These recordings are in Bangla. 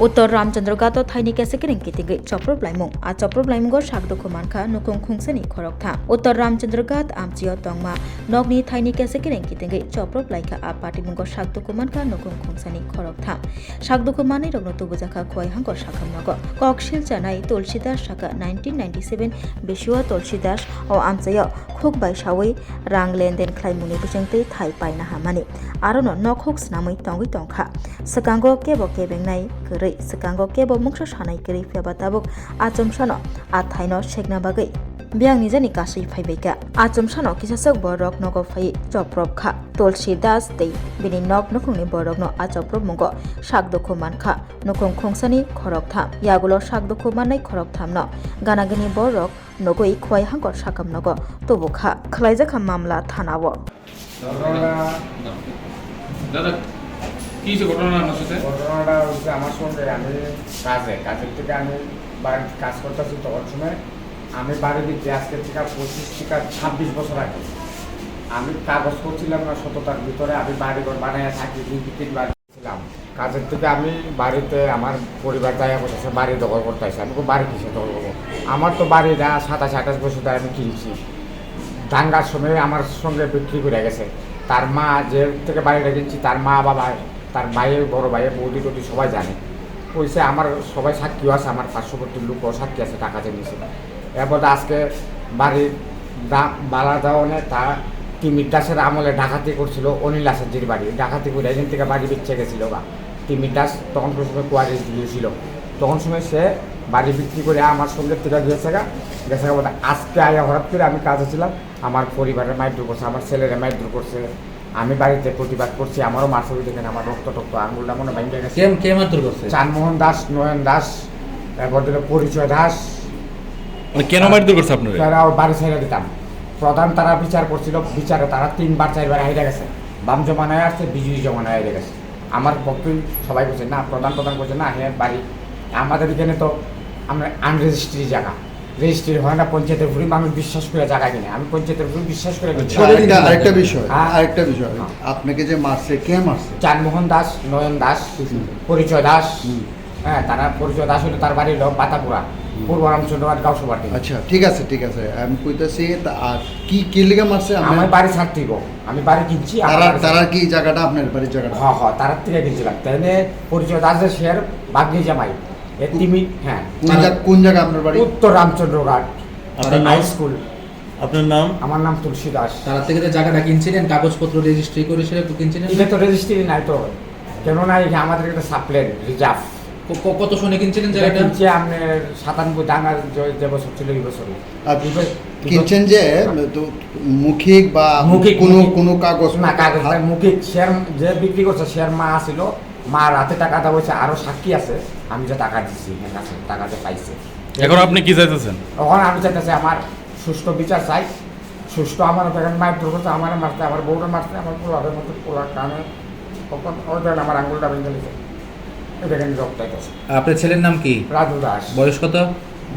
উত্তর রামচন্দ্রগাত থাইনি কেসেকেরিং কিতিগৈ চপ্রব লাইমুং আ চপ্রব লাইমুঙ্গ সাকদুখু মানখা নুকুং খুংসানি খরকথা উত্তর রামচন্দ্রগাত আমচিও তংমা নগনি থাইনি কেসেকেরিং কিতিগৈ চপ্রব লাইখা আ পাটিমুঙ্গ সাকদুখু মানখা নুকুং খুংসানি খরকথা সাকদুখু মানি রগ্ন তুবুজাখা খোয়াই হাঙ্গর সাখামনগ ককশিল জানাই তুলসীদাস সাকা 1997 বিশুয়া তুলসীদাস ও আমচাইও খুকবাই সাওই রাং লেনদেন খ্লাইমুনি বিজংতৈ থাই পাইনা হামানি আরনো নখক স্নাमै তংগৈ তংখা সকাঙ্গ কেব কেবেংনাই গरै सकांगो केबो मुंगसो सानाय गरै फेबा ताबुक आचमसानो आथाइनो सेगना बागै बियां निजानि कासै फाइबैका आचमसानो किसासक बरक नगो फाइ चप्रब खा तुलसी दास दै बिनि नक नखुंनि बरकनो आचप्रब मुंगो साकदुखु मानखा नखुं खुंसानि खरक थाम यागुलो साकदुखु माननाय खरक थामनो गानागनि बरक नगै खवाय हांगर साकाम नगो तबुखा खलाइजाखा मामला थानावो দাদা কি যে ঘটনা আপনার সাথে? ঘটনাটা হচ্ছে আমার সঙ্গে আমি কাজের থেকে আমি বাড়িতে কাজ করতেছি তখন সময় আমি বাড়ি দিচ্ছি আজকের থেকে 25 থেকে 26 বছর আগে আমি কাগজ করছিলাম না সততার ভিতরে আমি বাড়িঘর বানাইয়া থাকি 2-3 বার ছিলাম কাজের থেকে আমি বাড়িতে আমার পরিবার দায়া বসেছে বাড়ি দখল করতে আসে আমি বাড়ি কিসে দখল করবো আমার তো বাড়িটা 27-28 বছর ধরে আমি কিনছি দাঙ্গার সময় আমার সঙ্গে বিক্রি করে গেছে তার মা যে থেকে বাড়িটা কিনছি তার মা বাবা তার ভাইয়ের বড় ভাইয়ের বৌদি টৌদি সবাই জানে কইছে আমার সবাই সাক্ষীও আছে আমার পার্শ্ববর্তী লোকও সাক্ষী আছে টাকা জেনেছে এরপর আজকে বাড়ির বালা দেওয়ানে তার তিমির দাসের আমলে ডাকাতি করছিল অনিল আসাদ্দির বাড়ি ডাকাতি করে এখান থেকে বাড়ি বেঁচে গেছিলো বা তিমির দাস তখন সময় কোয়ারি দিয়েছিল তখন সময় সে বাড়ি বিক্রি করে আমার সঙ্গে থেকে গেছে বলতে আজকে আয়া হঠাৎ করে আমি কাজে ছিলাম আমার পরিবারের মারধর করছে আমার ছেলেরা মারধর করছে আমি বাড়িতে প্রতিবাদ করছি আমারও মারছবি দেখেন আমার রক্ত আঙুলটা মনে ভেঙে গেছে কে মারধর করছে? চানমোহন দাস নয়ন দাস তারপর দিল পরিচয় দাস মানে কেন মারধর করছে আপনারা? তারা বাড়ি ছেড়ে দিতাম প্রধান তারা বিচার করছিল বিচারে তারা 3-4 হাইরে গেছে বাম জমানায় আসছে বিজয়ী জমানায় হাইরে গেছে আমার পক্ষে সবাই বলছে না প্রধান করছে না হ্যাঁ বাড়ি আমাদের এখানে তো আমরা আনরেজিস্ট্রি জায়গা রেজিস্ট্রি হয় না পঞ্চায়েতের ভুরি মানুষ বিশ্বাস করে জায়গা কিনে আমি পঞ্চায়েতের ভুরি বিশ্বাস করে আরেকটা বিষয় আপনাকে যে মারছে কে মারছে? চানমোহন দাস নয়ন দাস পরিচয় দাস হ্যাঁ তারা পরিচয় দাস হলো তার বাড়ির লোক বাতাপুরা পূর্ব রামচন্দ্রঘাট গাউসবাটি। আচ্ছা ঠিক আছে আমি কইতাছি আর কি লেগে মারছে? আমি বাড়ি ছাড়তেই আমি বাড়ি কিনছি তারা কি জায়গাটা আপনার বাড়ির জায়গাটা? হ্যাঁ তার থেকে কিনছিলাম তাইলে পরিচয় দাসের শেয়ার বাগনি জামাই হ্যাঁ কোন জায়গা আপনার বাড়ি? উত্তর রামচন্দ্রঘাট হাই স্কুল। আপনার নাম? আমার নাম তুলসী দাস। তারা থেকে যে জায়গাটা কিনছিলেন কাগজপত্র রেজিস্ট্রি করেছিল একটু কিনছিলেন? এটা তো রেজিস্ট্রি নাই তো কেননা এটা আমাদের একটা সাপ্লেন রিজার্ভ। কত শুনে কিনছিলেন জায়গাটা? কিনছে আপনার 97 ডাঙ্গার যে বছর ছিল এই বছর কিনছেন যে মৌখিক বা কোনো কাগজ না কাগজ মৌখিক শেয়ার যে বিক্রি করছে শেয়ার মা ছিল মার হাতে টাকা দেওয়া হয়েছে আরো সাক্ষী আছে আমি যে টাকা দিচ্ছি টাকা যে পাইছে। এখন আপনি কি চাইতেছেন? তখন আমি চাইতেছি আমার সুষ্ঠু বিচার চাই সুষ্ঠু আমার মারধর করছে আমার মারতে আমার বউটা মারতে আমার পোলারের মতো পোলার কানে তখন ওই আমার আঙুলটা ভেঙে গেছে এটা কিন্তু রক্ত চাইতেছে। আপনার ছেলের নাম কি? রাজু দাস। বয়স কত?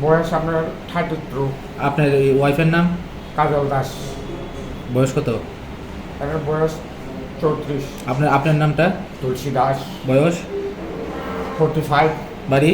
বয়স আপনার 32। আপনার ওয়াইফের নাম? কাজল দাস। বয়স কত? তার বয়স 34। আপনার নামটা? তুলসী দাস। বয়স? 45। বাড়ি?